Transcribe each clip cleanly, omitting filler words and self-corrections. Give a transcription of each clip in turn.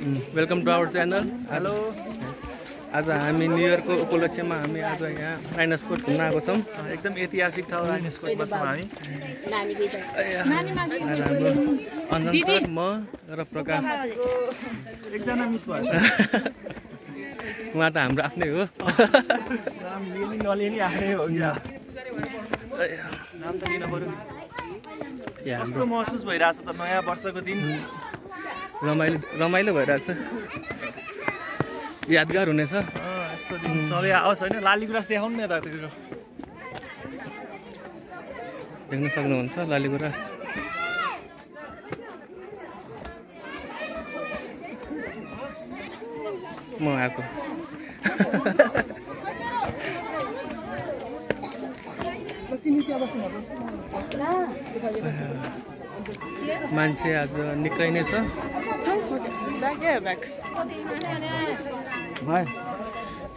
Welcome to our channel. Hello, आज हामी new इयरको उपलक्ष्यमा हामी आज यहाँ राइनस कोट घुम्न आएको छौँ। एकदम ऐतिहासिक ठाउँ राइनस कोटमा छौँ हामी। आज हाम्रो अञ्जन सर, म र प्रकाश एकजना मिस भयो। उहाँ त हाम्रो आफ्नै हो। नाम लिने नलिने आफ्नै हो क्या। नाम त लिन पर्यो। कस्तो महसुस भइरहेछ त नयाँ वर्षको दिन। रमाइलो भइरहेछ, यादगार हुनेछ। यस्तो दिन सधैँ आओस् होइन। लालीगुराँस देखाउनु न यतातिर। देख्न सक्नुहुन्छ लालीगुराँस। म आएको मान्छे आज निकै नै छ।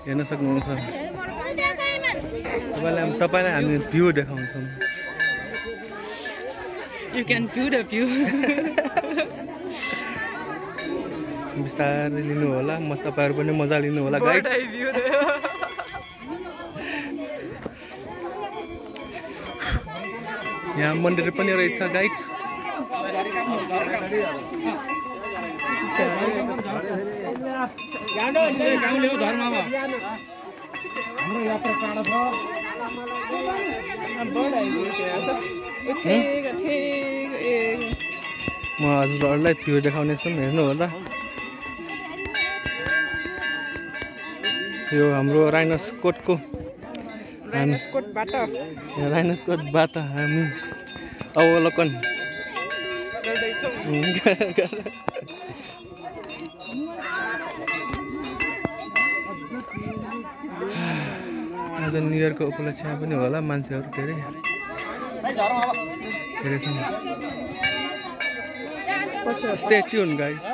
हेर्न सक्नुहुन्छ तपाईँलाई हामी भ्यू देखाउँछौँ। You can view the view. बिस्तारै लिनु होला, म तपाईँहरू पनि मजा लिनु होला गाइड। यहाँ मन्दिर पनि रहेछ गाइड। म हजुरहरूलाई त्यो देखाउने छु, हेर्नु होला। यो हाम्रो राइनस कोटको राइनस कोटबाट हामी अवलोकन आज न्यु इयरको उपलक्ष्यमा पनि होला मान्छेहरू धेरै छन्। Stay tune guys.